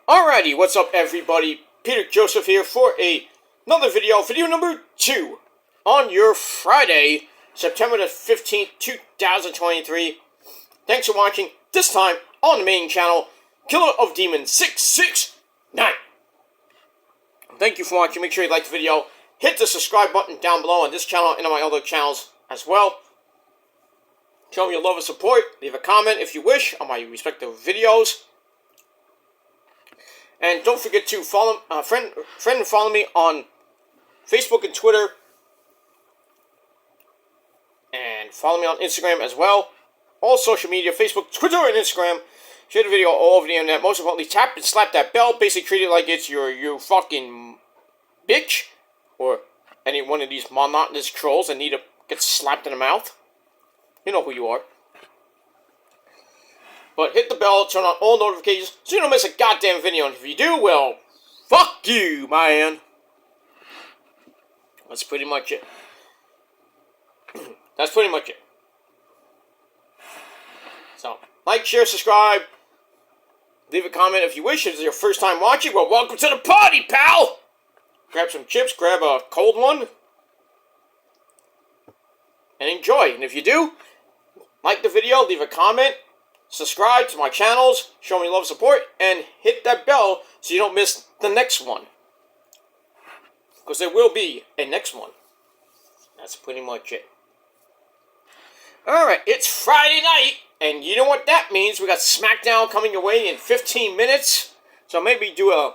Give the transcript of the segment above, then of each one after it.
Alrighty, what's up everybody? Peter Joseph here for another video number 2 on your Friday, September the 15th, 2023. Thanks for watching, this time on the main channel, Killer of Demons 669. Thank you for watching, make sure you like the video, hit the subscribe button down below on this channel and on my other channels as well. Show me your love and support, leave a comment if you wish on my respective videos. And don't forget to follow, friend and follow me on Facebook and Twitter. And follow me on Instagram as well. All social media, Facebook, Twitter, and Instagram. Share the video all over the internet. Most importantly, tap and slap that bell. Basically treat it like it's your fucking bitch. Or any one of these monotonous trolls that need to get slapped in the mouth. You know who you are. But hit the bell, turn on all notifications, so you don't miss a goddamn video. And if you do, well, fuck you, man. That's pretty much it. That's pretty much it. So, like, share, subscribe. Leave a comment if you wish. If it's your first time watching, well, welcome to the party, pal! Grab some chips, grab a cold one. And enjoy. And if you do, like the video, leave a comment. Subscribe to my channels, show me love and support, and hit that bell so you don't miss the next one. Because there will be a next one. That's pretty much it. Alright, it's Friday night, and you know what that means. We got SmackDown coming your way in 15 minutes. So maybe do a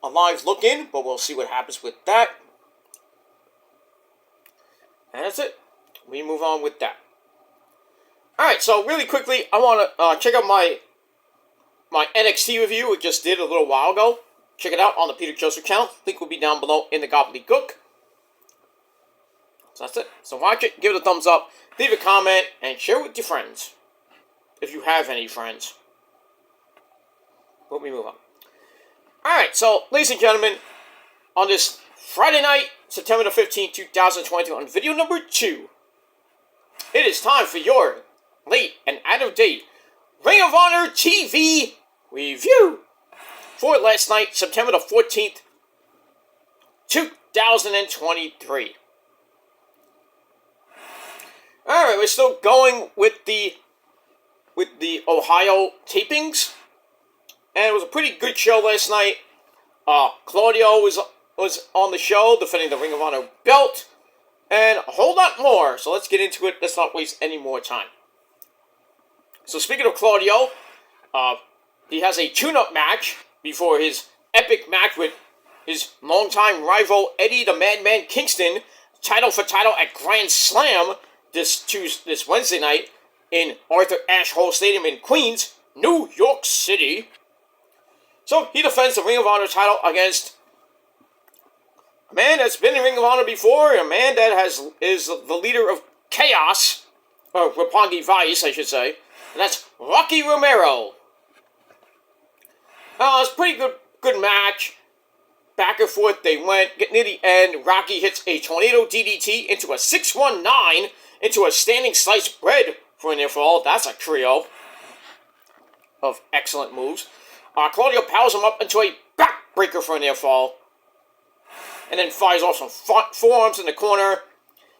live look-in, but we'll see what happens with that. And that's it. We move on with that. Alright, so really quickly, I want to check out my NXT review we just did a little while ago. Check it out on the Peter Joseph channel. Link will be down below in the gobbledygook. So that's it. So watch it, give it a thumbs up, leave a comment, and share it with your friends. If you have any friends. Let me move on. Alright, so ladies and gentlemen, on this Friday night, September the 15th, 2022, on video number 2, it is time for your late and out-of-date Ring of Honor TV review for last night, September the 14th, 2023. Alright, we're still going with the Ohio tapings, and it was a pretty good show last night. Claudio was on the show, defending the Ring of Honor belt, and a whole lot more, so let's get into it. Let's not waste any more time. So speaking of Claudio, he has a tune-up match before his epic match with his longtime rival Eddie the Madman Kingston, title for title at Grand Slam this Wednesday night in Arthur Ashe Hall Stadium in Queens, New York City. So he defends the Ring of Honor title against a man that's been in Ring of Honor before, a man that is the leader of Chaos, or Roppongi Vice, I should say. And that's Rocky Romero. It's a pretty good match. Back and forth they went. Get near the end, Rocky hits a tornado DDT into a 619 into a standing sliced bread for a near fall. That's a trio of excellent moves. Claudio powers him up into a backbreaker for a near fall. And then fires off some forearms in the corner.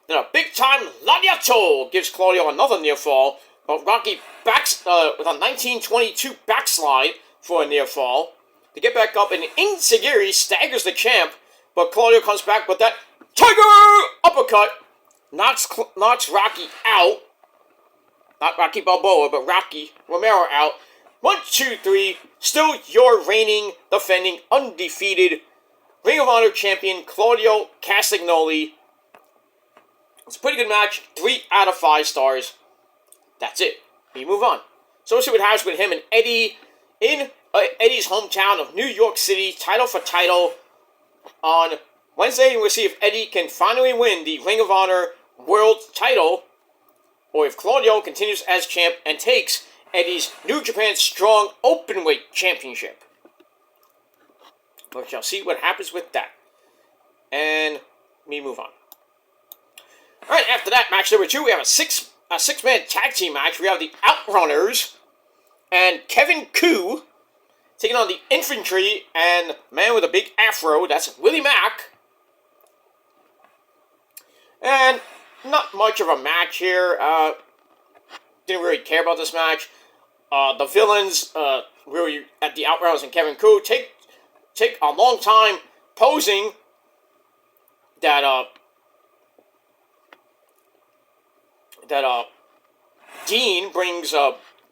Then a big-time Lariato gives Claudio another near fall. But Rocky backs with a 1922 backslide for a near fall. To get back up, and Insigiri staggers the champ. But Claudio comes back with that Tiger uppercut. Knocks Rocky out. Not Rocky Balboa, but Rocky Romero out. 1, 2, 3. Still your reigning, defending, undefeated Ring of Honor champion, Claudio Castagnoli. It's a pretty good match. 3 out of 5 stars. That's it. We move on. So we'll see what happens with him and Eddie in Eddie's hometown of New York City, title for title. On Wednesday, we'll see if Eddie can finally win the Ring of Honor World title, or if Claudio continues as champ and takes Eddie's New Japan Strong Openweight Championship. We shall see what happens with that. And we move on. Alright, after that, match number 2, we have a six-man tag team match. We have the Outrunners and Kevin Koo taking on the Infantry and man with a big afro, that's Willie Mack. And not much of a match here. Didn't really care about this match. The villains, really at the Outlaws and Kevin Koo, take a long time posing that Dean brings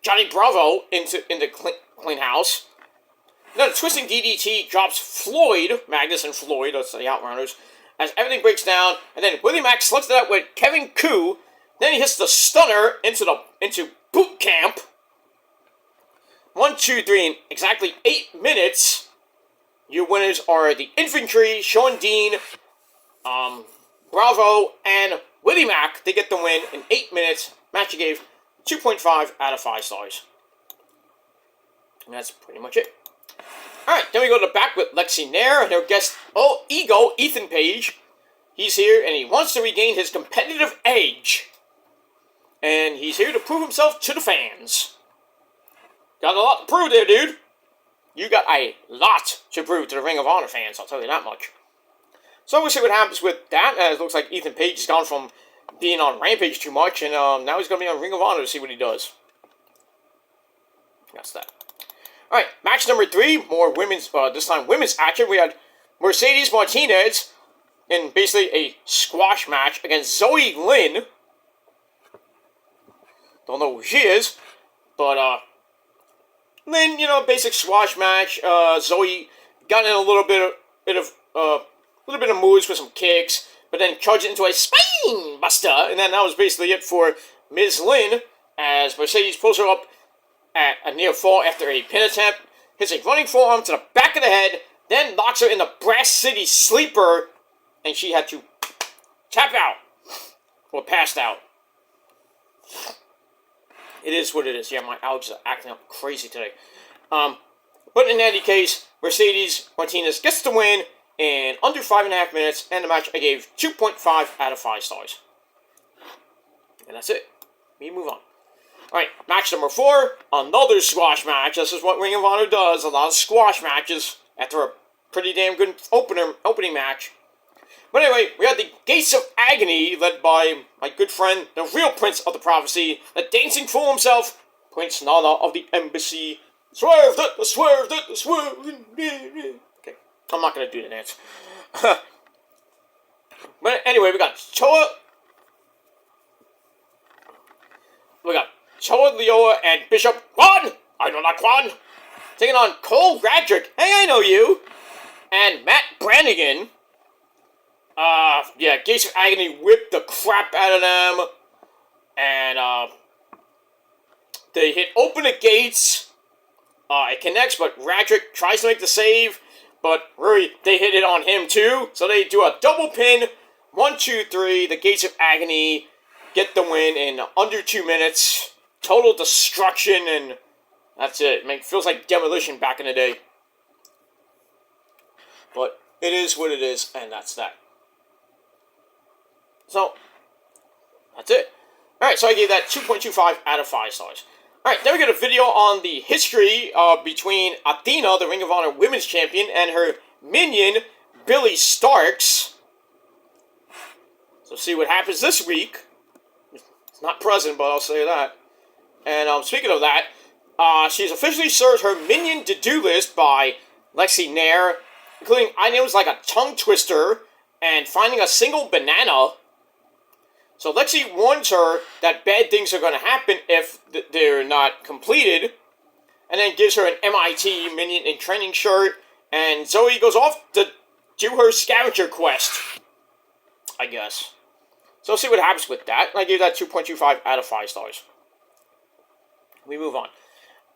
Johnny Bravo into Clean House. Then a twisting DDT drops Floyd, Magnus and Floyd, that's the Outrunners, as everything breaks down, and then Willie Mack slugs it out with Kevin Koo. Then he hits the stunner into boot camp. 1, 2, 3 in exactly 8 minutes. Your winners are the Infantry, Sean Dean, Bravo, and Willie Mack. They get the win in 8 minutes. Match you gave 2.5 out of 5 stars. And that's pretty much it. Alright, then we go to the back with Lexi Nair and her guest, Ego, Ethan Page. He's here and he wants to regain his competitive edge. And he's here to prove himself to the fans. Got a lot to prove there, dude. You got a lot to prove to the Ring of Honor fans, I'll tell you that much. So we'll see what happens with that. It looks like Ethan Page has gone from being on Rampage too much, and now he's going to be on Ring of Honor to see what he does. That's that. Alright, match number 3, more women's, this time women's action. We had Mercedes Martinez in basically a squash match against Zoe Lynn. Don't know who she is, but, Lynn, basic squash match. Zoe got in a little bit of moves with some kicks, but then charged it into a spine buster, and then that was basically it for Ms. Lynn, as Mercedes pulls her up at a near fall after a pin attempt, hits a running forearm to the back of the head, then locks her in the Brass City Sleeper, and she had to tap out, or passed out. It is what it is. Yeah, my allergies are acting up crazy today. But in any case, Mercedes Martinez gets the win in under 5.5 minutes, and the match I gave 2.5 out of 5 stars. And that's it. We move on. Alright, match number 4, another squash match. This is what Ring of Honor does, a lot of squash matches after a pretty damn good opening match. But anyway, we had the Gates of Agony, led by my good friend, the real Prince of the Prophecy, the dancing fool himself, Prince Nana of the Embassy. Swerved it, swerved it, swerved it. Okay, I'm not going to do the dance. But anyway, we got Choa Leoa and Bishop Quan, I know not Quan, taking on Cole Radrick, hey, I know you, and Matt Brannigan. Yeah, Gates of Agony whipped the crap out of them, and, they hit open the gates. It connects, but Radrick tries to make the save, but really, they hit it on him too, so they do a double pin, 1, 2, 3, the Gates of Agony get the win in under 2 minutes, total destruction, and that's it. It feels like Demolition back in the day. But it is what it is, and that's that. So, that's it. Alright, so I gave that 2.25 out of 5 stars. Alright, then we got a video on the history between Athena, the Ring of Honor Women's Champion, and her minion, Billy Starks. So see what happens this week. It's not present, but I'll say that. And speaking of that, she's officially served her minion to-do list by Lexi Nair, including items like a tongue twister and finding a single banana. So Lexi warns her that bad things are going to happen if they're not completed, and then gives her an MIT minion in training shirt, and Zoe goes off to do her scavenger quest, I guess. So we'll see what happens with that. I gave that 2.25 out of 5 stars. We move on.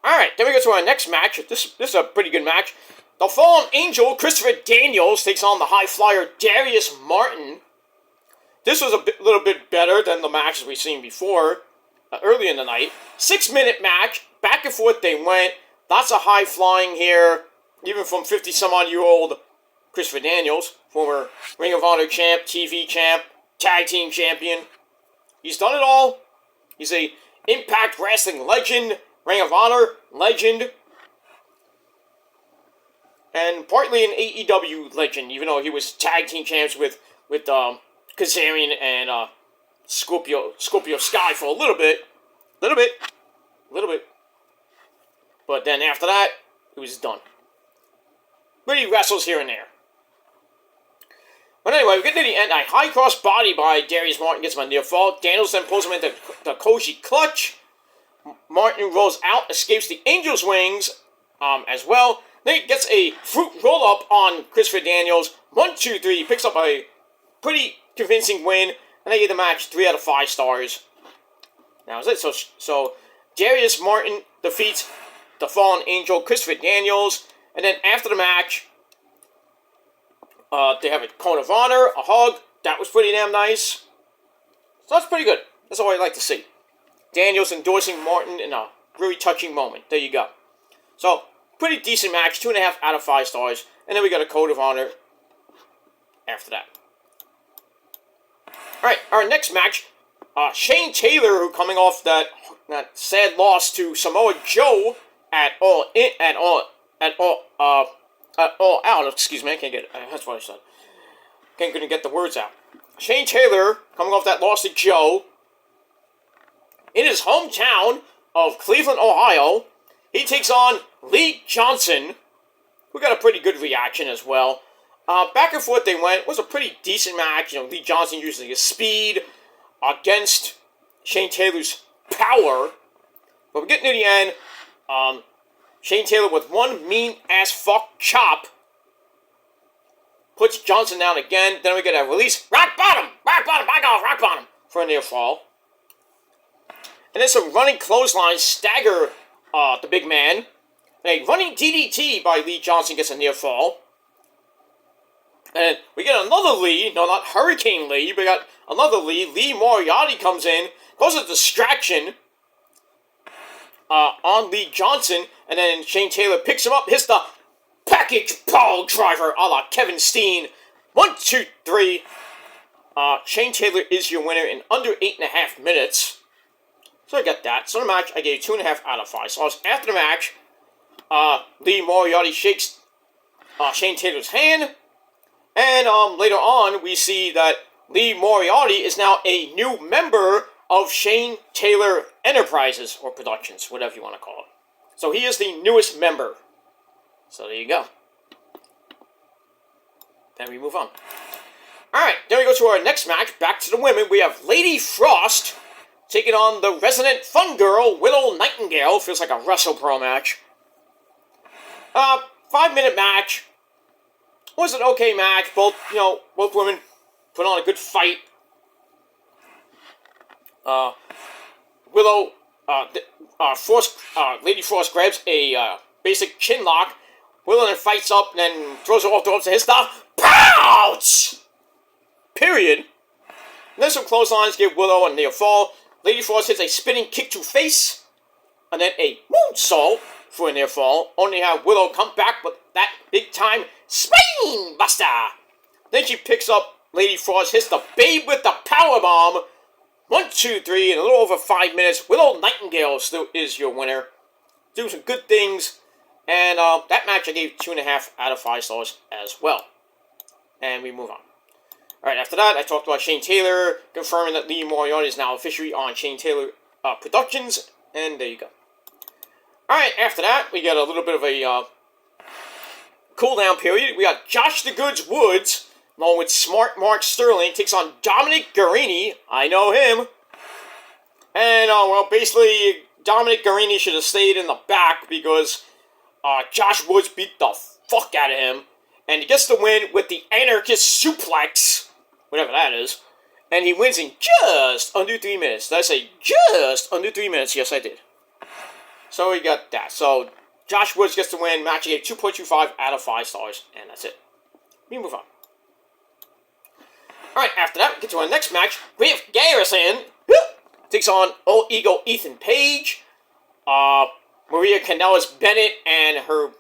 Alright, then we go to our next match. This is a pretty good match. The Fallen Angel, Christopher Daniels, takes on the High Flyer, Darius Martin. This was a little bit better than the matches we've seen before, early in the night. 6-minute match, back and forth they went. Lots of high flying here, even from 50-some-odd-year-old Christopher Daniels, former Ring of Honor champ, TV champ, tag team champion. He's done it all. He's a Impact Wrestling legend, Ring of Honor legend. and partly an AEW legend, even though he was tag team champs with Kazarian and Scorpio Sky for a little bit. But then after that, it was done. But he wrestles here and there. But anyway, we get to the end. A high cross body by Darius Martin gets him a near fall. Daniels then pulls him into the Koji clutch. Martin rolls out, escapes the Angel's wings as well. Then he gets a fruit roll up on Christopher Daniels. 1, 2, 3. He picks up a pretty convincing win. And they gave the match 3 out of 5 stars. That was it. So Darius Martin defeats the Fallen Angel, Christopher Daniels. And then after the match, they have a cone of honor, a hug. That was pretty damn nice. So that's pretty good. That's all I like to see. Daniels endorsing Martin in a really touching moment. There you go. So, pretty decent match. 2.5 out of 5 stars. And then we got a code of honor after that. Alright, our next match. Shane Taylor, who coming off that sad loss to Samoa Joe at All Out. Excuse me, I can't get it. That's what I said. Couldn't get the words out. Shane Taylor, coming off that loss to Joe, in his hometown of Cleveland, Ohio, he takes on Lee Johnson, who got a pretty good reaction as well. Back and forth they went. It was a pretty decent match. You know, Lee Johnson using his speed against Shane Taylor's power. But we're getting to the end. Shane Taylor with one mean-ass fuck chop puts Johnson down again. Then we get a release. Rock bottom, back off, rock bottom for a near fall. And then some running clotheslines stagger the big man. And a running DDT by Lee Johnson gets a near fall. And we get another Lee. No, not Hurricane Lee. We got another Lee. Lee Moriarty comes in. Causes a distraction on Lee Johnson. And then Shane Taylor picks him up. Hits the package pile driver a la Kevin Steen. 1, 2, 3. Shane Taylor is your winner in under 8.5 minutes. So I got that. So the match, I gave 2.5 out of 5. So after the match, Lee Moriarty shakes Shane Taylor's hand. And later on, we see that Lee Moriarty is now a new member of Shane Taylor Enterprises, or Productions, whatever you want to call it. So he is the newest member. So there you go. Then we move on. Alright, then we go to our next match. Back to the women. We have Lady Frost taking on the resident fun girl, Willow Nightingale. Feels like a WrestlePro match. 5-minute match. Was an okay match. Both women put on a good fight. Lady Frost grabs a basic chin lock. Willow then fights up and then throws her off the ropes and hits the pounce! Period. And then some clotheslines give Willow a near fall. Lady Frost hits a spinning kick to face. And then a moonsault for a near fall. Only have Willow come back with that big time spine buster. Then she picks up Lady Frost, hits the babe with the power bomb. 1, 2, 3, in a little over 5 minutes. Willow Nightingale still is your winner. Do some good things. And that match I gave 2.5 out of 5 stars as well. And we move on. Alright, after that, I talked about Shane Taylor, confirming that Lee Moriarty is now officially on Shane Taylor Productions. And there you go. Alright, after that, we got a little bit of a cool-down period. We got Josh the Goods Woods, along with Smart Mark Sterling, takes on Dominic Garrini. I know him. And, basically, Dominic Garrini should have stayed in the back because Josh Woods beat the fuck out of him. And he gets the win with the Anarchist Suplex, whatever that is. And he wins in just under 3 minutes. Did I say just under 3 minutes? Yes, I did. So we got that. So Josh Woods gets the win. Match gave 2.25 out of 5 stars. And that's it. We move on. Alright, after that, we get to our next match. Griff Garrison takes on Old Ego Ethan Page. Maria Kanellis Bennett and her,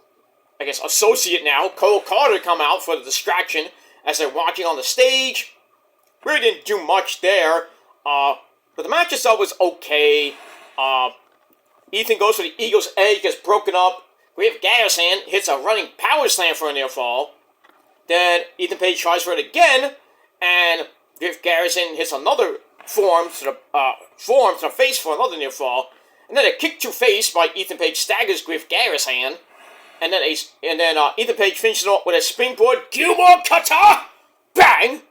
I guess, associate now, Cole Carter, come out for the distraction as they're watching on the stage. Really didn't do much there. But the match itself was okay. Ethan goes for the Eagle's Edge, gets broken up Griff Garrison hits a running power slam for a near fall. Then Ethan Page tries for it again, and Griff Garrison hits another forearm to the face for another near fall. And then a kick to face by Ethan Page staggers Griff Garrison. And then Ethan Page finishes off with a springboard Gilmore cutter! Bang!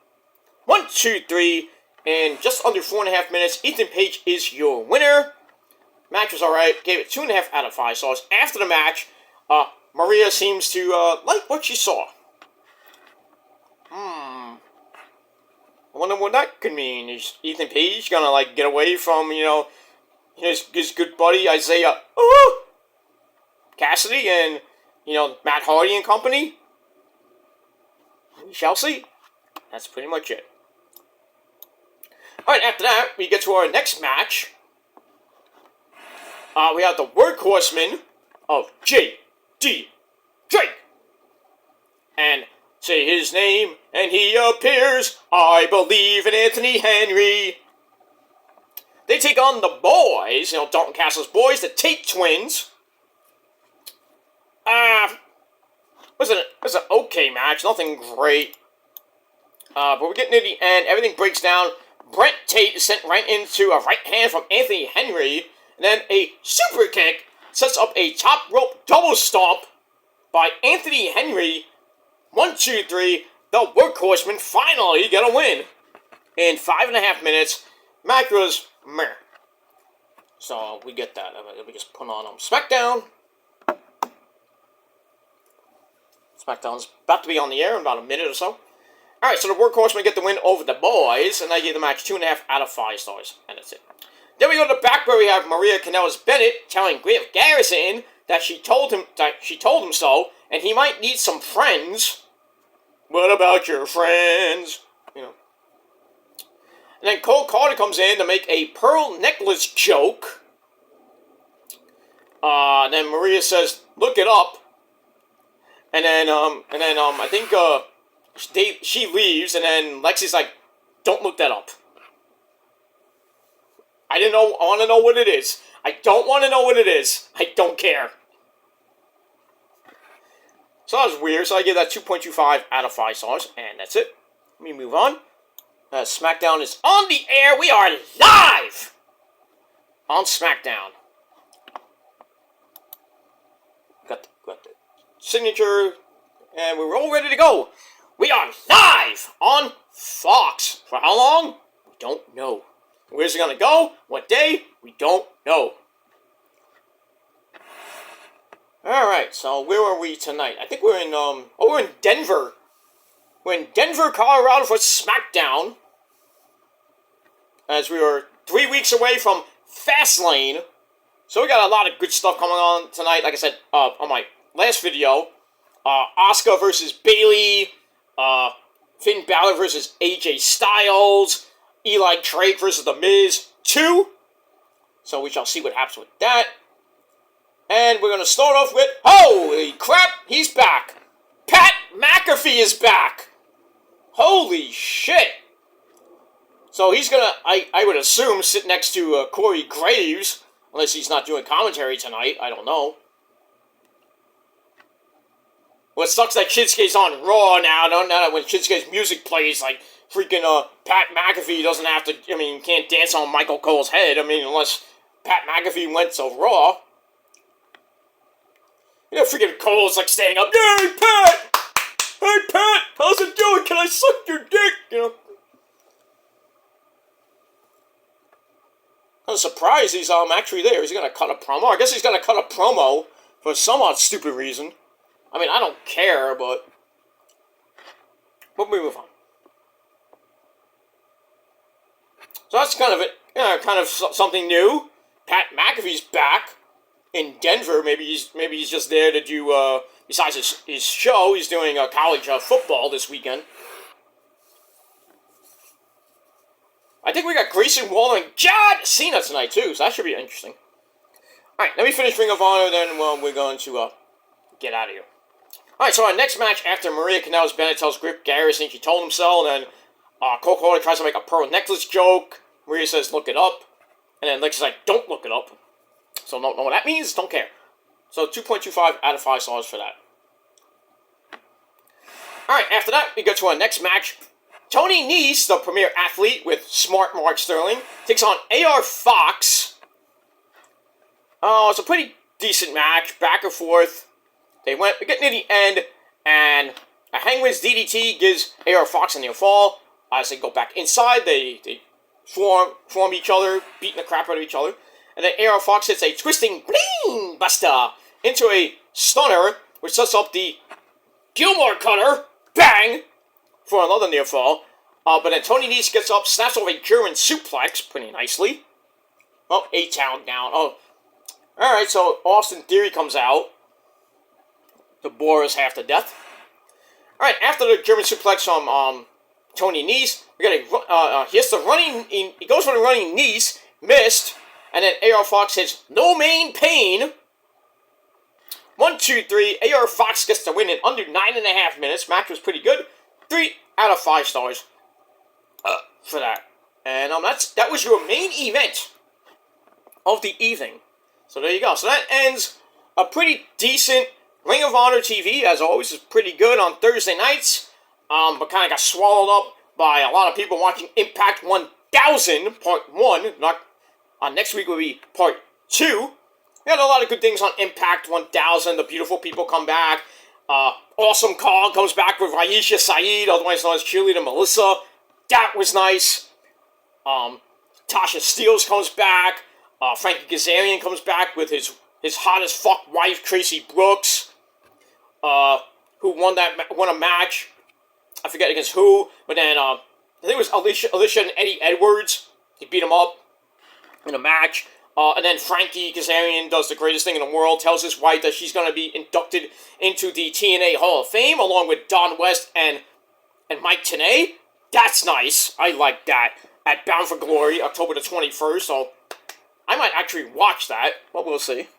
1, 2, 3. In just under 4.5 minutes, Ethan Page is your winner. Match was alright. Gave it 2.5 out of 5 stars. After the match, Maria seems to like what she saw. I wonder what that could mean. Is Ethan Page gonna like get away from his good buddy Isaiah Cassidy and Matt Hardy and company? We shall see. That's pretty much it. Alright, after that, we get to our next match. We have the workhorseman of J.D. Drake. And say his name, and he appears. I believe in Anthony Henry. They take on the boys, Dalton Castle's boys, the Tate twins. It was an okay match, nothing great. But we're getting to the end. Everything breaks down. Brent Tate is sent right into a right hand from Anthony Henry. And then a super kick sets up a top rope double stomp by Anthony Henry. 1, 2, 3. The workhorsemen finally get a win. In 5.5 minutes, match was meh. So we get that. Let me just put on SmackDown. SmackDown's about to be on the air in about a minute or so. Alright, so the workhorsemen get the win over the boys, and I gave the match 2.5 out of 5 stars. And that's it. Then we go to the back where we have Maria Kanellis-Bennett telling Griff Garrison that she told him so, and he might need some friends. What about your friends? And then Cole Carter comes in to make a pearl necklace joke. Then Maria says, "Look it up." And then I think she leaves, and then Lexi's like, "Don't look that up. I want to know what it is. I don't want to know what it is. I don't care." So that was weird. So I give that 2.25 out of 5 stars, and that's it. Let me move on. SmackDown is on the air. We are live on SmackDown. Got the signature, and we're all ready to go. We are live on Fox. For how long? We don't know. Where's it gonna go? What day? We don't know. Alright, so where are we tonight? I think we're in, we're in Denver. We're in Denver, Colorado for SmackDown. As we are 3 weeks away from Fastlane. So we got a lot of good stuff coming on tonight. Like I said, on my last video. Asuka versus Bayley. Finn Balor versus AJ Styles. Eli Drake versus The Miz 2. So we shall see what happens with that. And we're going to start off with, holy crap, he's back. Pat McAfee is back. Holy shit. So he's going to, I would assume, sit next to Corey Graves. Unless he's not doing commentary tonight. I don't know. Well, it sucks that Shinsuke's on Raw now. Now when Shinsuke's music plays, like, freaking Pat McAfee doesn't have to, can't dance on Michael Cole's head. Unless Pat McAfee went to Raw. Freaking Cole's like standing up. Hey, Pat! Hey, Pat! How's it doing? Can I suck your dick? I'm surprised he's actually there. Is he gonna cut a promo? I guess he's gonna cut a promo for some odd stupid reason. I don't care, but we move on. So that's kind of it. Kind of something new. Pat McAfee's back in Denver. Maybe he's just there to do. Besides his show, he's doing college football this weekend. I think we got Grayson Waller and John Cena tonight too, so that should be interesting. All right, let me finish Ring of Honor, then we're going to get out of here. All right, so our next match after Maria Kanellis-Bennett tells Griff Garrison she told him so, and then Cole Carter tries to make a pearl necklace joke. Maria says, "Look it up," and then Lex is like, "Don't look it up." So don't know what that means. Don't care. So 2.25 out of 5 stars for that. Alright, after that, we go to our next match. Tony Nese, the premier athlete with smart Mark Sterling, takes on AR Fox. Oh, it's a pretty decent match, back and forth. They get near the end, and a Hangman's DDT gives AR Fox a near fall. As they go back inside, they form each other, beating the crap out of each other. And then AR Fox hits a twisting bling buster into a stunner, which sets up the Gilmore Cutter, bang, for another near fall. But then Tony Nese gets up, snaps over a German suplex pretty nicely. Oh, A-Town down. Oh, alright, so Austin Theory comes out to bore us half to death. Alright, after the German suplex from Tony Nese, we got he hits the running, he goes for the running Nese, missed, and then AR Fox hits no main pain. 1, 2, 3, AR Fox gets the win in under 9.5 minutes. Match was pretty good. 3 out of 5 stars for that. And that was your main event of the evening. So there you go. So that ends a pretty decent Ring of Honor TV, as always, is pretty good on Thursday nights. But kind of got swallowed up by a lot of people watching Impact 1000, Part 1. Next week will be Part 2. We had a lot of good things on Impact 1000. The beautiful people come back. Awesome Kong comes back with Raisha Saeed, otherwise known as Cheerleader Melissa. That was nice. Tasha Steelz comes back. Frankie Kazarian comes back with his hot as fuck wife, Tracy Brooks, who won a match. I forget against who, but then I think it was Alicia and Eddie Edwards. He beat him up in a match. And then Frankie Kazarian does the greatest thing in the world, tells his wife that she's going to be inducted into the TNA Hall of Fame, along with Don West and Mike Tenay. That's nice. I like that. At Bound for Glory, October the 21st, so I might actually watch that, but we'll see,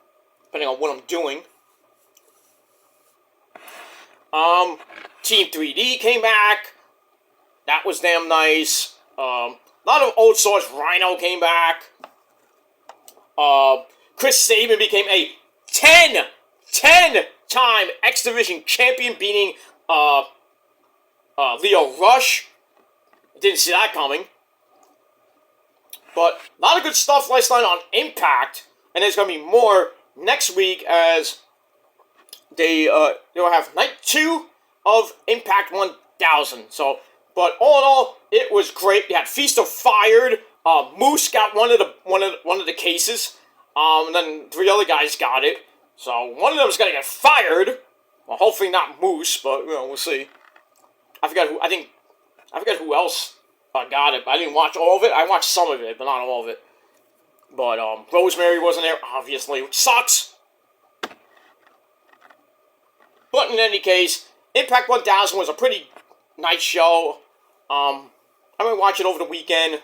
depending on what I'm doing. Team 3D came back. That was damn nice. A lot of old stars. Rhino came back. Chris Sabin became a 10-time X Division champion, beating Leo Rush. Didn't see that coming. But a lot of good stuff last night on Impact, and there's going to be more next week as they'll have night 2 of Impact 1000. So, but all in all, it was great. They had Feast of Fired. Moose got one of the cases. And then 3 other guys got it. So one of them is going to get fired. Well, hopefully not Moose, but we'll see. I forgot who else got it. But I didn't watch all of it. I watched some of it, but not all of it. But Rosemary wasn't there, obviously, which sucks. But in any case, Impact 1000 was a pretty nice show. I'm going to watch it over the weekend,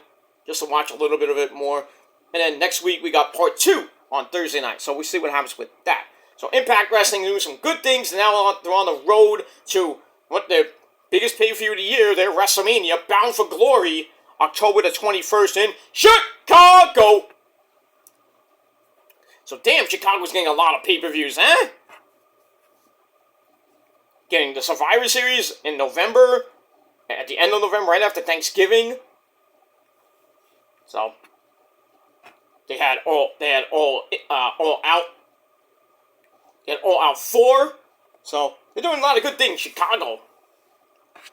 just to watch a little bit of it more. And then next week, we got Part 2 on Thursday night. So we'll see what happens with that. So Impact Wrestling doing some good things. Now they're on the road to what their biggest pay-per-view of the year, their WrestleMania, Bound for Glory, October the 21st in Chicago. So damn, Chicago's getting a lot of pay-per-views, eh? Getting the Survivor Series in November, at the end of November, right after Thanksgiving. So they had all out 4. So they're doing a lot of good things, Chicago.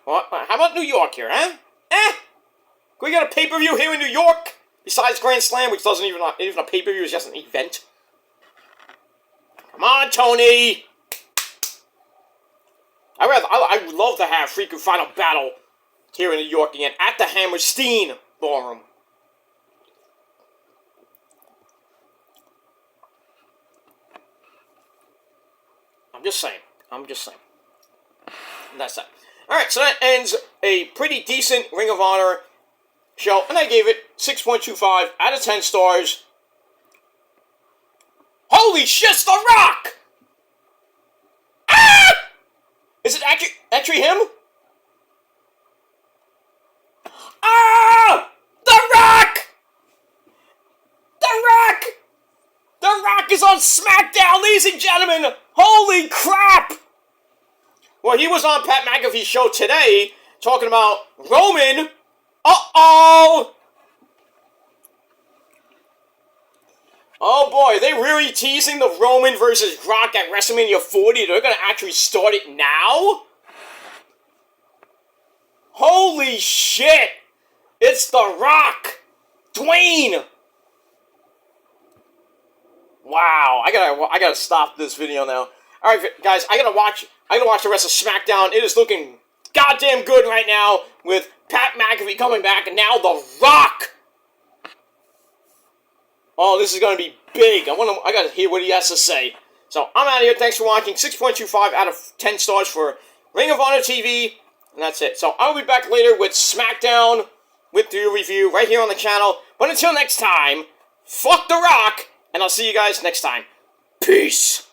Well, how about New York here, huh? Can we get a pay-per-view here in New York? Besides Grand Slam, which doesn't even a pay-per-view, is just an event. Come on, Tony! I would love to have freaking Final Battle here in New York again, at the Hammerstein Ballroom. I'm just saying. And that's that. Alright, so that ends a pretty decent Ring of Honor show, and I gave it 6.25 out of 10 stars. Holy shit, The Rock! Ah! Is it actually him? Ah! The Rock! The Rock! The Rock Rock is on SmackDown, ladies and gentlemen! Holy crap! Well, he was on Pat McAfee's show today, talking about Roman. Uh-oh! Oh boy, are they really teasing the Roman versus Rock at WrestleMania 40? They're gonna actually start it now? Holy shit! It's The Rock! Dwayne! Wow, I gotta stop this video now. Alright, guys, I gotta watch the rest of SmackDown. It is looking goddamn good right now with Pat McAfee coming back and now The Rock! Oh, this is gonna be big. I gotta hear what he has to say. So, I'm out of here. Thanks for watching. 6.25 out of 10 stars for Ring of Honor TV. And that's it. So, I'll be back later with SmackDown with the review right here on the channel. But until next time, fuck The Rock, and I'll see you guys next time. Peace!